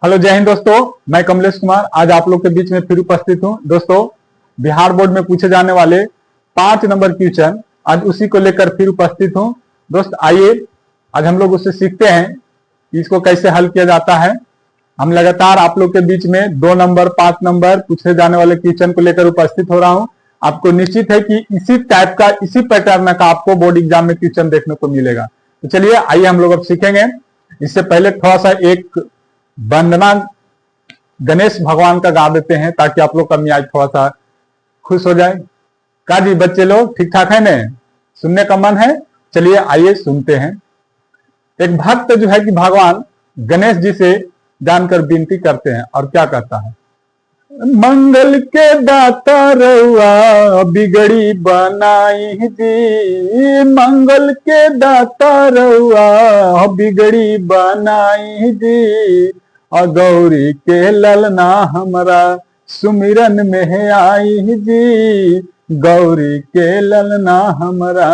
Hello, जय हिंद दोस्तों। मैं कमलेश कुमार आज आप लोग के बीच में फिर उपस्थित हूं। दोस्तों, बिहार बोर्ड में पूछे जाने वाले 5 नंबर क्वेश्चन आज उसी को लेकर फिर उपस्थित हूं। दोस्त आइए आज हम लोग उससे सीखते हैं कि इसको कैसे हल किया जाता है। हम लगातार आप लोग के बीच में 2 नंबर 5 नंबर पूछे जाने वाले क्वेश्चन को लेकर उपस्थित हो रहा हूं। आपको निश्चित है कि इसी टाइप का, इसी पैटर्न का आपको बोर्ड एग्जाम में क्वेश्चन देखने को मिलेगा। तो चलिए आइए हम लोग अब सीखेंगे। इससे पहले थोड़ा सा एक वंदना गणेश भगवान का गा देते हैं ताकि आप लोग का मियाज थोड़ा सा खुश हो जाए। का जी बच्चे लोग ठीक ठाक है ने? सुनने का मन है? चलिए आइए सुनते हैं। एक भक्त जो है कि भगवान गणेश जी से जानकर विनती करते हैं और क्या कहता है। मंगल के दाता रउआ बिगड़ी बनाई जी, मंगल के दाता रउआ बिगड़ी बनाई जी, और गौरी के ललना हमरा सुमिरन में आई जी, गौरी के ललना हमरा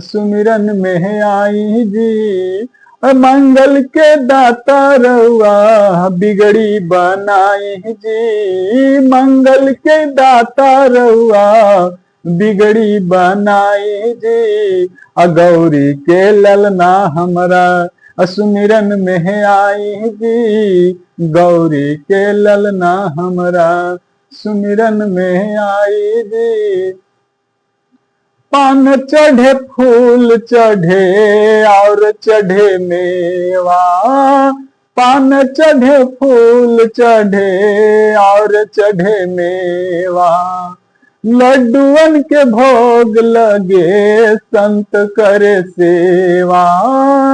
सुमिरन में आई जी, मंगल के दाता रउआ बिगड़ी बनाई जी, मंगल के दाता रउआ बिगड़ी बनाई जी, गौरी के ललना हमरा सुमिरन में आई जी, गौरी के ललना हमरा सुमिरन में आई जी। पान चढ़े फूल चढ़े और चढ़े मेवा, पान चढ़े फूल चढ़े और चढ़े मेवा, लड्डुअन के भोग लगे संत करे सेवा,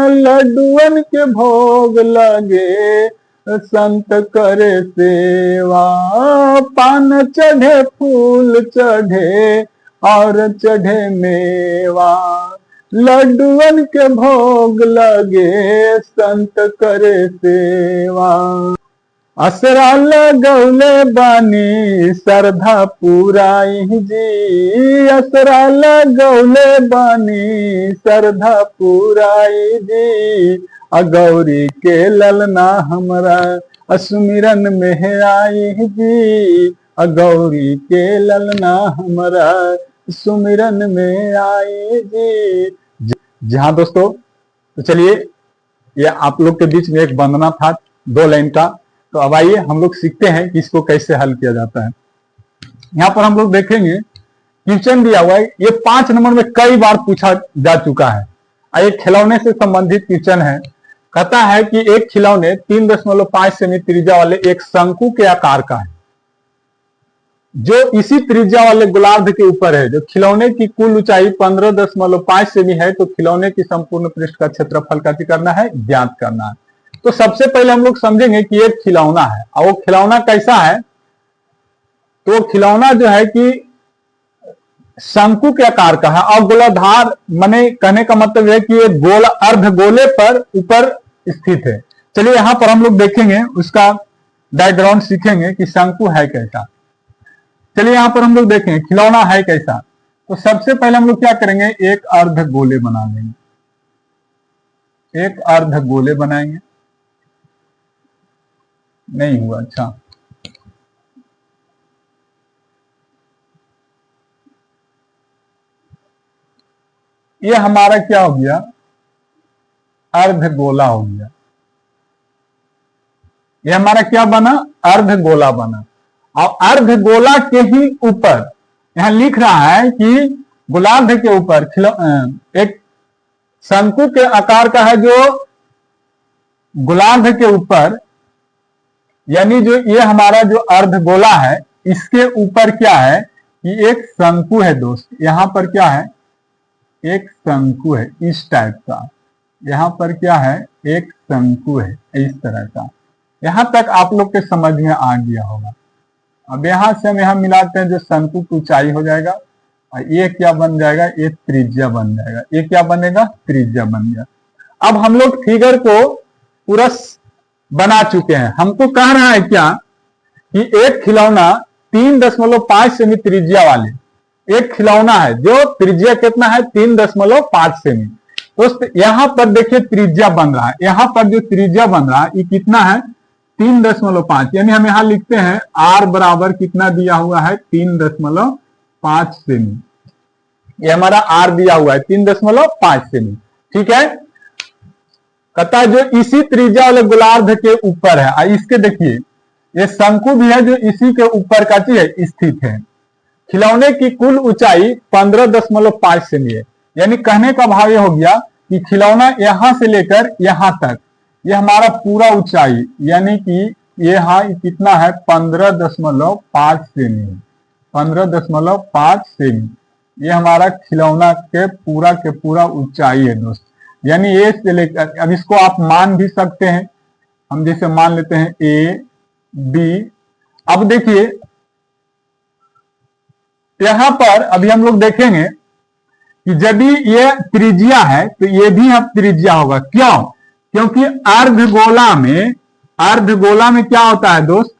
लड्डुअन के भोग लगे संत करे सेवा, पान चढ़े फूल चढ़े और चढ़े मेवा, लड्डुअन के भोग लगे संत करे सेवा, असरा लगौले बानी श्रद्धा पुराई जी, असरा लगौले बानी श्रद्धा पुराई जी, गौरी के ललना हमरा सुमिरन में आई जी, गौरी के ललना हमरा सुमिरन में आई जी। जी हाँ दोस्तों, तो चलिए ये आप लोग के बीच में एक वंदना था 2 लाइन का। तो अब आइए हम लोग सीखते हैं कि इसको कैसे हल किया जाता है। यहाँ पर हम लोग देखेंगे क्वेश्चन दिया हुआ है, ये 5 नंबर में कई बार पूछा जा चुका है। एक खिलौने से संबंधित क्वेश्चन है। कहता है कि एक खिलौने 3.5 सेमी त्रिज्या वाले एक शंकु के आकार का है, जो इसी त्रिज्या वाले गोलार्ध के ऊपर है। जो खिलौने की कुल ऊंचाई 15.5 सेमी है, तो खिलौने की संपूर्ण पृष्ठ का क्षेत्रफल का करना है, ज्ञात करना है। तो सबसे पहले हम लोग समझेंगे कि एक खिलौना है और वो खिलौना कैसा है। तो खिलौना जो है कि शंकु के आकार का है और गोलाधार, माने कहने का मतलब है कि ये गोल अर्ध गोले पर ऊपर स्थित है। चलिए यहां पर हम लोग देखेंगे, उसका डायग्राम सीखेंगे कि शंकु है कैसा। चलिए यहां पर हम लोग देखें खिलौना है कैसा। तो सबसे पहले हम लोग क्या करेंगे, एक अर्ध गोले बना लेंगे, एक अर्ध गोले बनाएंगे। नहीं हुआ, अच्छा ये हमारा क्या हो गया, अर्ध गोला हो गया। ये हमारा क्या बना, अर्ध गोला बना। और अर्ध गोला के ही ऊपर यहां लिख रहा है कि गोलार्ध के ऊपर एक शंकु के आकार का है, जो गोलार्ध के ऊपर, यानी जो ये हमारा जो अर्ध गोला है इसके ऊपर क्या है कि एक शंकु है। दोस्त यहां पर क्या है, एक शंकु है इस टाइप का। यहां पर क्या है, एक शंकु है इस तरह का। यहां तक आप लोग के समझ में आ गया होगा। अब यहां से हम यहां मिलाते हैं, जो शंकु की ऊंचाई हो जाएगा और ये क्या बन जाएगा, ये त्रिज्या बन जाएगा। ये क्या बनेगा, त्रिज्या बन गया। अब हम लोग फिगर को पूरा बना चुके हैं। हमको कह रहा है क्या कि एक खिलौना 3.5 सेमी त्रिज्या वाले एक खिलौना है, जो त्रिज्या कितना है, 3.5 सेमी। तो यहां पर देखिए त्रिज्या बन रहा है, यहां पर जो त्रिज्या बन रहा है ये कितना है, 3.5, यानी हम यहां लिखते हैं r बराबर कितना दिया हुआ है 3.5 सेमी। ये हमारा r दिया हुआ है 3.5 सेमी, ठीक है। कहता है जो इसी त्रिज्या वाले गोलार्ध के ऊपर है, इसके देखिए ये शंकु भी है जो इसी के ऊपर का चीज है स्थित है। खिलौने की कुल ऊंचाई 15.5 सेमी है, यानी कहने का भाव ये हो गया कि खिलौना यहां से लेकर यहां तक ये हमारा पूरा ऊंचाई, यानी कि ये हाँ कितना है 15.5 सेमी, 15.5 सेमी ये हमारा खिलौना के पूरा ऊंचाई है दोस्त। यानी ए से लेकर, अब इसको आप मान भी सकते हैं, हम जैसे मान लेते हैं ए बी। अब देखिए यहां पर अभी हम लोग देखेंगे कि यदि ये त्रिज्या है तो ये भी अब त्रिज्या होगा। क्यों? क्योंकि अर्धगोला में क्या होता है दोस्त,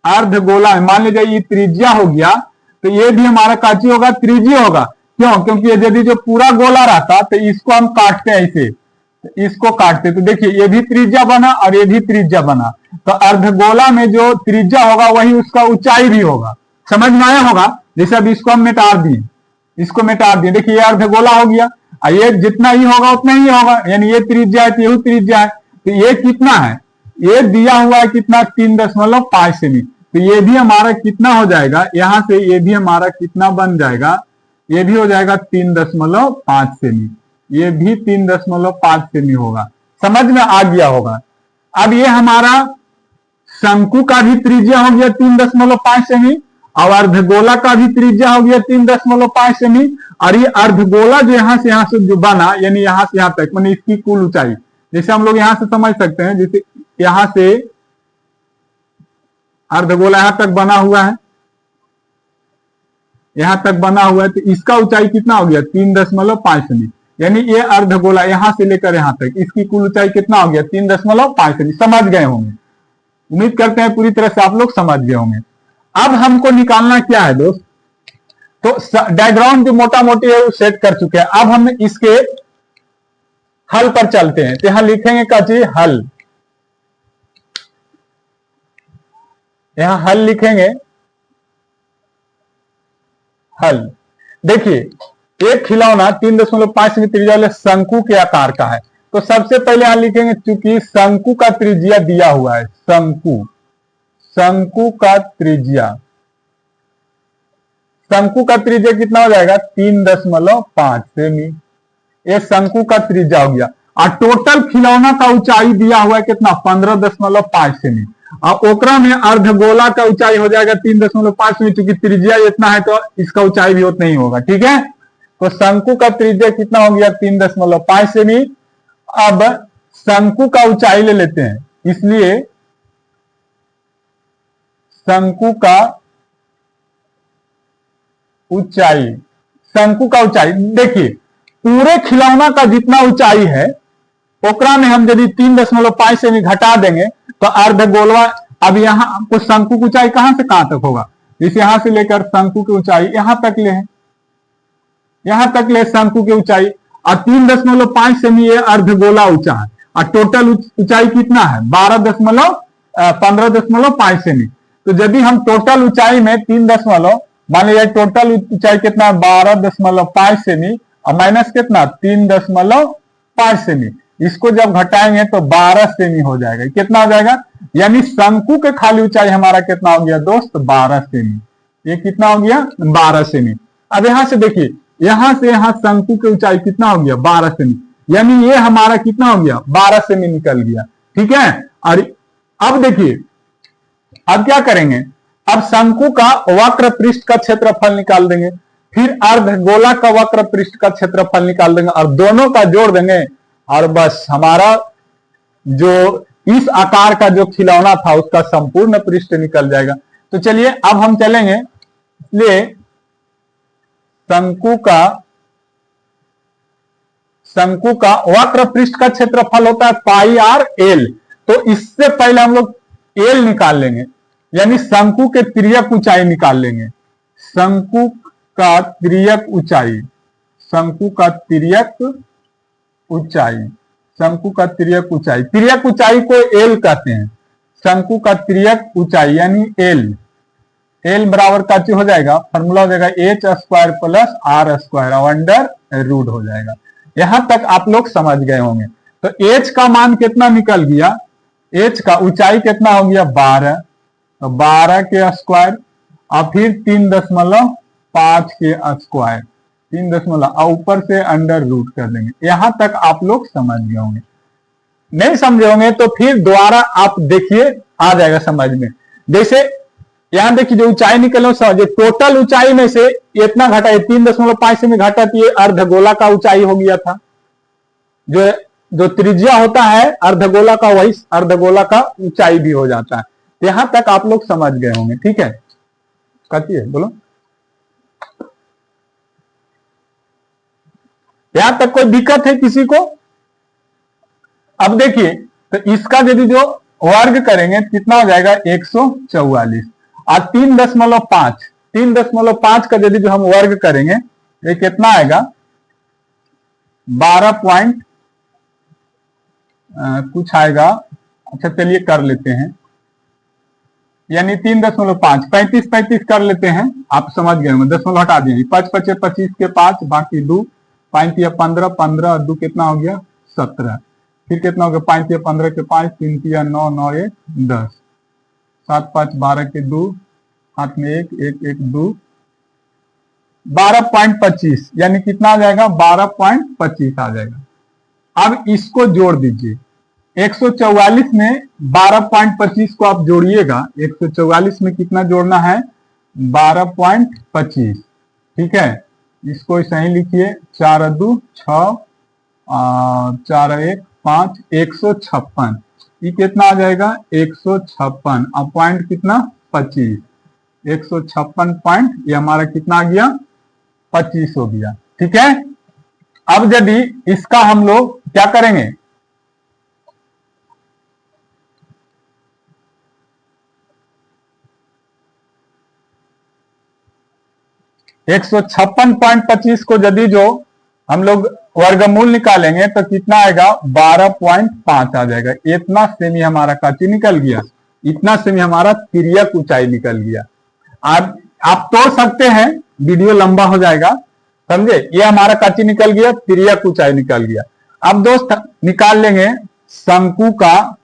अर्धगोला में मान लीजिए ये त्रिज्या हो गया तो ये भी हमारा काची होगा, त्रिज्य होगा। क्यों? क्योंकि यदि जो पूरा गोला रहता तो इसको हम काटते हैं ऐसे, तो इसको काटते, तो देखिए ये भी त्रिज्या बना और ये भी त्रिज्या बना, तो अर्धगोला में जो त्रिज्या होगा वही उसका ऊंचाई भी होगा। समझ में आया होगा? जैसे अब इसको हम मिटा दिए, इसको मिटा दिए, देखिए ये अर्धगोला हो गया, ये जितना ही होगा उतना ही होगा, यानी ये त्रिज्या है तो यही त्रिज्या है। तो ये कितना है, ये दिया हुआ है कितना 3.5 सेमी, तो ये भी हमारा कितना हो जाएगा, यहां से ये भी हमारा कितना बन जाएगा, ये भी हो जाएगा 3.5 सेमी, ये भी 3.5 सेमी होगा। समझ में आ गया होगा। अब ये हमारा शंकु का भी त्रिज्या हो गया 3.5 सेमी और अर्धगोला का भी त्रिज्या हो गया 3.5 सेमी, और ये अर्धगोला जो यहां से जो बना, यानी यहां से यहां तक, मानी इसकी कुल ऊंचाई, जैसे हम लोग यहां से समझ सकते हैं, जैसे यहां से अर्धगोला यहां तक बना हुआ है, यहां तक बना हुआ है, तो इसका ऊंचाई कितना हो गया 3.5 सेमी, यानी ये अर्धगोला यहां से लेकर यहां तक इसकी कुल ऊंचाई कितना हो गया 3.5 सेमी। समझ गए होंगे, उम्मीद करते हैं पूरी तरह से आप लोग समझ गए होंगे। अब हमको निकालना क्या है दोस्त, तो डायग्राम जो मोटा मोटी है वो सेट कर चुके हैं। अब हम इसके हल पर चलते हैं, तो यहां लिखेंगे क्या चीज, हल, यहां हल लिखेंगे, हल। देखिए एक खिलौना 3.5 सेमी त्रिज्या वाले शंकु के आकार का है, तो सबसे पहले यहां लिखेंगे, चूंकि शंकु का त्रिज्या दिया हुआ है, शंकु का त्रिज्या, शंकु का त्रिज्या कितना हो जाएगा 3.5 सेमी, ये शंकु का त्रिज्या हो गया। और टोटल खिलौना का ऊंचाई दिया हुआ है कितना 15.5 सेमी, और ओकरा में अर्धगोला का ऊंचाई हो जाएगा 3.5 सेमी, क्योंकि त्रिज्या इतना है तो इसका ऊंचाई भी उतना ही होगा, ठीक है। तो शंकु का त्रिज्या कितना हो गया 3.5 सेमी। अब शंकु का ऊंचाई ले लेते हैं, इसलिए शंकु का ऊंचाई, शंकु का ऊंचाई देखिए पूरे खिलौना का जितना ऊंचाई है ओकरा में हम यदि 3.5 सेमी घटा देंगे तो अर्धगोला, अब यहां आपको शंकु की ऊंचाई कहां से कहां तक होगा, जैसे यहां से लेकर शंकु की ऊंचाई यहां तक ले है, यहां तक ले शंकु की ऊंचाई, और 3.5 सेमी ये अर्धगोला ऊंचा है, और टोटल ऊंचाई कितना है 15.5 सेमी। तो यदि हम टोटल ऊंचाई में 3 मान लीजिए टोटल ऊंचाई कितना है 12.5 सेमी और माइनस कितना 3.5 सेमी, इसको जब घटाएंगे तो 12 सेमी हो जाएगा। कितना हो जाएगा, यानी शंकु के खाली ऊंचाई हमारा कितना हो गया दोस्त 12 सेमी, ये कितना हो गया 12 सेमी। अब यहां से देखिए, यहां से यहां शंकु की ऊंचाई कितना हो गया 12 सेमी, यानी ये हमारा कितना हो गया 12 सेमी निकल गया, ठीक है। और अब देखिए अब क्या करेंगे, अब शंकु का वक्र पृष्ठ का क्षेत्रफल निकाल देंगे, फिर अर्धगोला का वक्र पृष्ठ का क्षेत्रफल निकाल देंगे और दोनों का जोड़ देंगे, और बस हमारा जो इस आकार का जो खिलौना था उसका संपूर्ण पृष्ठ निकल जाएगा। तो चलिए अब हम चलेंगे, इसलिए शंकु का वक्र पृष्ठ का क्षेत्रफल होता है पाई आर एल, तो इससे पहले हम लोग एल निकाल लेंगे, यानी शंकु के तिर्यक ऊंचाई निकाल लेंगे, शंकु का तिर्यक ऊंचाई, शंकु का तिर्यक ऊंचाई, शंकु का तिर्यक ऊंचाई, तिर्यक ऊंचाई को एल कहते हैं, शंकु का तिर्यक ऊंचाई यानी एल, एल बराबर का हो जाएगा, फॉर्मूला हो जाएगा H square plus R square under root हो जाएगा। यहां तक आप लोग समझ गए होंगे। तो एच का मान कितना निकल गया, एच का ऊंचाई कितना हो गया 12, तो 12 के स्क्वायर और फिर 3.5 के स्क्वायर, 3 ऊपर से अंडर रूट कर देंगे। यहां तक आप लोग समझ गए होंगे। नहीं समझे होंगे तो फिर दोबारा आप देखिए, आ जाएगा समझ में। जैसे यहां देखिए जो ऊंचाई निकले समझिए, टोटल ऊंचाई में से इतना घटा, 3.5 से घटा, तो ये अर्धगोला का ऊंचाई हो गया था। जो त्रिज्या होता है अर्धगोला का, वही अर्धगोला का ऊंचाई भी हो जाता है। यहां तक आप लोग समझ गए होंगे, ठीक है। कहती है बोलो, यहां तक कोई दिक्कत है किसी को? अब देखिए, तो इसका यदि जो वर्ग करेंगे कितना हो जाएगा 144, और 3.5 का यदि जो हम वर्ग करेंगे ये कितना आएगा 12 पॉइंट कुछ आएगा। अच्छा चलिए कर लेते हैं, यानी 3.5, 35 कर लेते हैं। आप समझ गए होंगे, 10 हटा दिए, 5 5 25 के 5, बाकी 2, 5 या 15, 15 और 2 कितना हो गया 17, फिर कितना हो गया 5 या 15 के 5, 3 या 9, 9 1 10, 7 5 12 के 2, हाथ में 1 1 1 2, 12.25 यानी कितना आ जाएगा 12.25 आ जाएगा। अब इसको जोड़ दीजिए, 144 में 12.25 को आप जोड़िएगा, 144 में कितना जोड़ना है 12.25, ठीक है। इसको सही लिखिए, 4 2 6, 4 1 5, 156, ये कितना आ जाएगा 156, अब पॉइंट कितना 25, 156 पॉइंट, ये हमारा कितना आ गया 25 हो गया, ठीक है। अब यदि इसका हम लोग क्या करेंगे, एक 156.25 को यदि जो हम लोग वर्गमूल निकालेंगे तो कितना आएगा 12.5 आ जाएगा। इतना सेमी हमारा काची निकल गया, इतना सेमी हमारा तिर्यक ऊंचाई निकल गया। आप तोड़ सकते हैं, वीडियो लंबा हो जाएगा, समझे। ये हमारा काची निकल गया, तिर्यक ऊंचाई निकल गया। अब दोस्त निकाल लेंगे शंकु का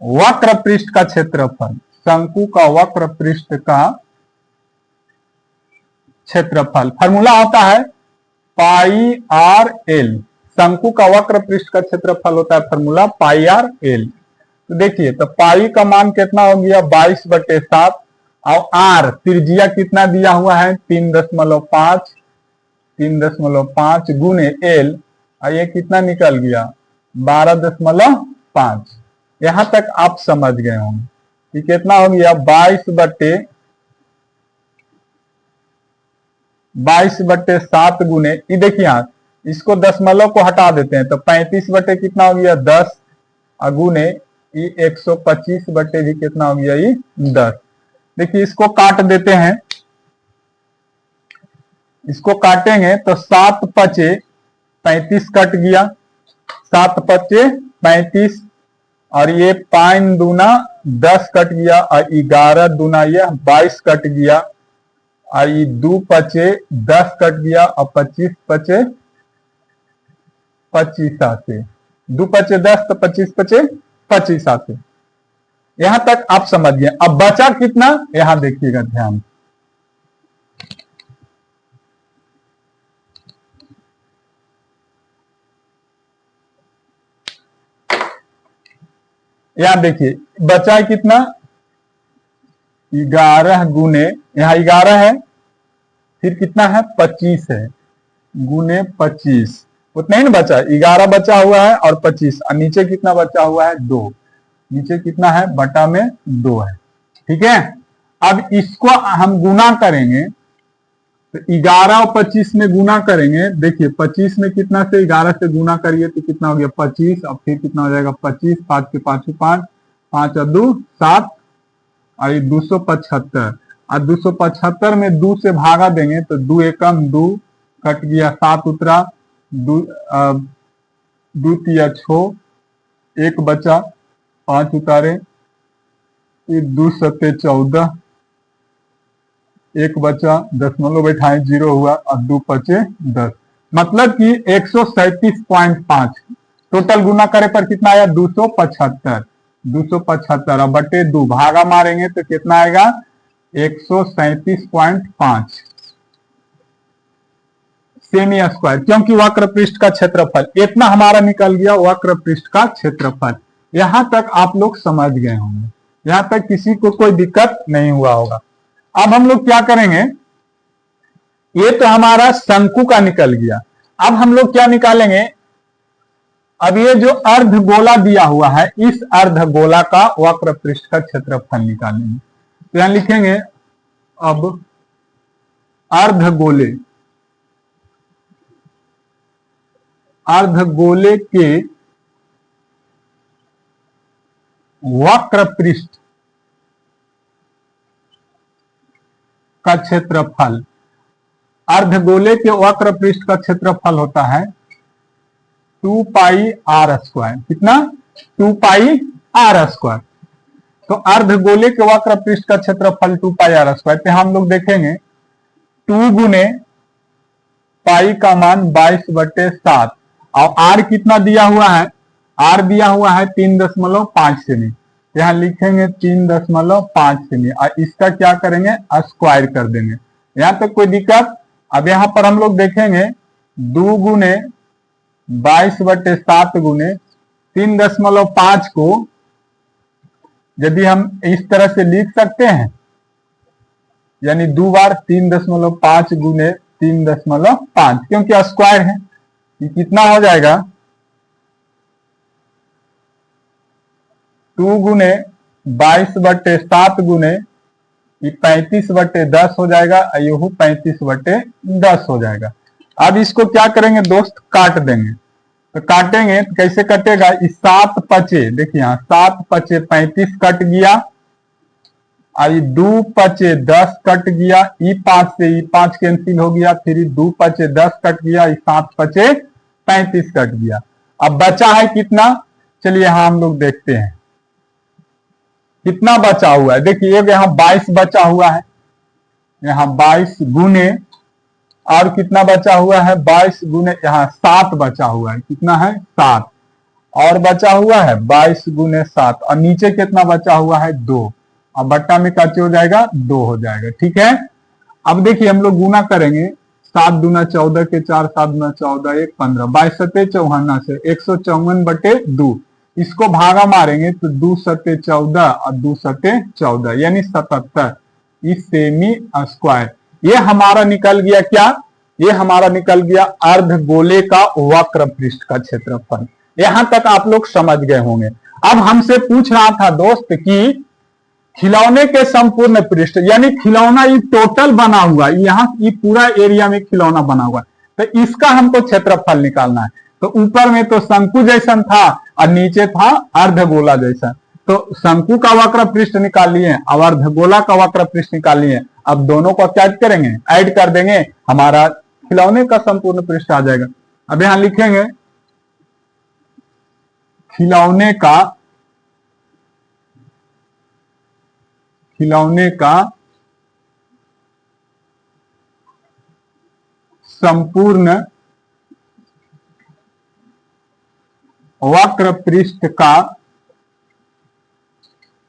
वक्र पृष्ठ का क्षेत्रफल, शंकु का वक्र पृष्ठ का क्षेत्रफल। फॉर्मूला होता है पाई आर एल, शंकु का वक्र पृष्ठ का क्षेत्रफल होता है फॉर्मूला पाई आर एल। तो देखिए, तो पाई का मान कितना हो गया 22/7, और आर त्रिज्या कितना दिया हुआ है 3.5 गुने एल, और ये कितना निकल गया 12.5। यहां तक आप समझ गए होंगे कि कितना हो गया 22/7 गुने, ये देखिए आप इसको दशमलव को हटा देते हैं तो 35 कितना हो गया 10, और गुने ये 125 भी कितना हो गया ये 10। देखिए इसको काट देते हैं, इसको काटेंगे तो 7 5 35 कट गया, 7 5 35, और ये 5 दूना 10 कट गया, और 11 दूना ये 22 कट गया, और ये 2 5 10 कट गया, और 25 5 25 आते, 2 5 10 तो 25 5 25 आते। यहां तक आप समझ गए। अब बचा कितना, यहां देखिएगा ध्यान, यहां देखिए बचा है कितना 11 गुने, यहां 11 है, फिर कितना है 25 है, गुने 25, उतना ही ना बचा, 11 बचा हुआ है और 25, और नीचे कितना बचा हुआ है 2, नीचे कितना है बटा में 2 है, ठीक है। अब इसको हम गुना करेंगे तो 11 और 25 में गुना करेंगे। देखिए 25 में कितना से 11 से गुना करिए तो कितना हो गया 25, और फिर कितना हो जाएगा 25, 5 के 5 5, 5 और 2 7, और ये 275, और 275 में 2 से भागा देंगे तो 2 एकम 2 कट गया, 7 उतरा, 2 3 6, एक बचा, 5 उतारे, ये 2 सत्ते 14, एक बचा, दशमलव बैठाए 0 हुआ और 2 पचे 10, मतलब कि 137.5 टोटल गुना करे पर कितना आया 275, 275 और बटे 2 भागा मारेंगे तो कितना आएगा 137.5 सेमी स्क्वायर, क्योंकि वक्र पृष्ठ का क्षेत्रफल इतना हमारा निकल गया, वक्र पृष्ठ का क्षेत्रफल। यहां तक आप लोग समझ गए होंगे, यहां तक किसी को कोई दिक्कत नहीं हुआ होगा। अब हम लोग क्या करेंगे, ये तो हमारा शंकु का निकल गया, अब हम लोग क्या निकालेंगे, अब ये जो अर्धगोला दिया हुआ है, इस अर्धगोला का वक्र पृष्ठ का क्षेत्रफल निकालेंगे। तो यहां लिखेंगे अब अर्धगोले, अर्धगोले के वक्र पृष्ठ का क्षेत्रफल, अर्धगोले के वक्र पृष्ठ का क्षेत्रफल होता है 2 पाई आर स्क्वायर। कितना 2 पाई आर स्क्वायर। तो अर्धगोले के वक्र पृष्ठ का क्षेत्रफल 2 पाई आर स्क्वायर। तो हम लोग देखेंगे 2 गुने पाई का मान 22/7 और आर कितना दिया हुआ है, आर दिया हुआ है 3.5 सेमी, यहां लिखेंगे 3.5 सेमी और इसका क्या करेंगे स्क्वायर कर देंगे। यहां तक कोई दिक्कत। अब यहां पर हम लोग देखेंगे 2 गुने 22/7 गुने 3.5 को यदि हम इस तरह से लिख सकते हैं, यानी 2 बार 3.5 गुने 3.5, क्योंकि स्क्वायर है, ये कितना हो जाएगा 2 गुने 22/7 गुने 35/10 हो जाएगा, यू 35/10 हो जाएगा। अब इसको क्या करेंगे दोस्त, काट देंगे। तो काटेंगे तो कैसे कटेगा, इस 7 पचे, देखिए यहाँ 7 पचे 35 कट गया, और 2 पचे 10 कट गया, ई5 से ई5 कैंसिल हो गया, फिर 2 पचे 10 कट गया, 7 पचे 35 कट गया। अब बचा है कितना, चलिए यहां हम लोग देखते हैं कितना बचा हुआ है। देखिए एक यहाँ 22 बचा हुआ है, यहाँ 22 गुने और कितना बचा हुआ है 22 गुने यहाँ 7 बचा हुआ है, कितना है 7 और बचा हुआ है 22 गुने 7 और नीचे कितना बचा हुआ है 2, अब बट्टा में काचे हो जाएगा 2 हो जाएगा। ठीक है, अब देखिए हम लोग गुना करेंगे, 7 दूना 14 के 4, 7 दूना 14 1 15, 22 सत्ते 54 से 154/2, इसको भागा मारेंगे तो 2 सत्ते 14 और 2 सत्ते 14 यानी 77 इस सेमी स्क्वायर। ये हमारा निकल गया क्या, ये हमारा निकल गया अर्धगोले का वक्र पृष्ठ का क्षेत्रफल। यहां तक आप लोग समझ गए होंगे। अब हमसे पूछ रहा था दोस्त कि खिलौने के संपूर्ण पृष्ठ, यानी खिलौना ये टोटल बना हुआ, यहाँ ये पूरा एरिया में खिलौना बना हुआ, तो इसका हमको क्षेत्रफल निकालना है। तो ऊपर में तो शंकु जैसा था और नीचे था अर्धगोला जैसा, तो शंकु का वक्र पृष्ठ निकाल लिए और अर्धगोला का वक्र पृष्ठ निकाल लिए। अब दोनों को क्या करेंगे, ऐड कर देंगे, हमारा खिलौने का संपूर्ण पृष्ठ आ जाएगा। अब यहां लिखेंगे खिलौने का संपूर्ण वक्र पृष्ठ का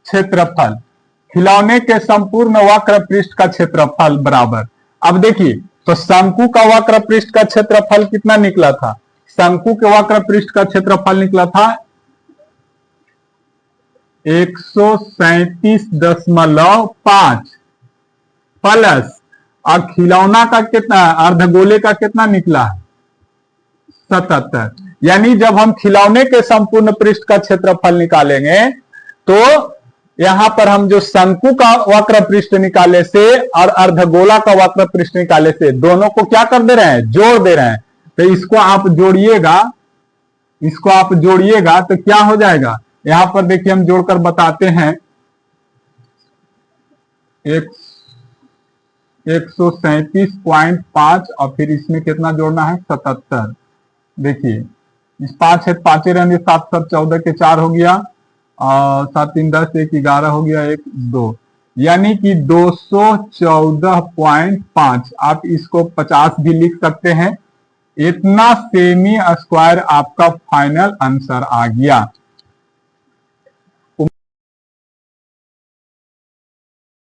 क्षेत्रफल, खिलौने के संपूर्ण वक्र पृष्ठ का क्षेत्रफल बराबर। अब देखिए तो शंकु का वक्र पृष्ठ का क्षेत्रफल कितना निकला था, शंकु के वक्र पृष्ठ का क्षेत्रफल निकला था 137.5 प्लस, और खिलौना का कितना, अर्धगोले का कितना निकला है 77। यानी जब हम खिलौने के संपूर्ण पृष्ठ का क्षेत्रफल निकालेंगे तो यहां पर हम जो शंकु का वक्र पृष्ठ निकाले से और अर्धगोला का वक्र पृष्ठ निकाले से दोनों को क्या कर दे रहे हैं, जोड़ दे रहे हैं। तो इसको आप जोड़िएगा तो क्या हो जाएगा, यहां पर देखिए हम जोड़कर बताते हैं 137.5 और फिर इसमें कितना जोड़ना है 77। देखिए 5 है, 5 रहने, 7 7 14 के 4 हो गया, 7 3 10, 1 11 हो गया, 1 2, यानी कि 214.5। आप इसको 50 भी लिख सकते हैं। इतना सेमी स्क्वायर आपका फाइनल आंसर आ गया।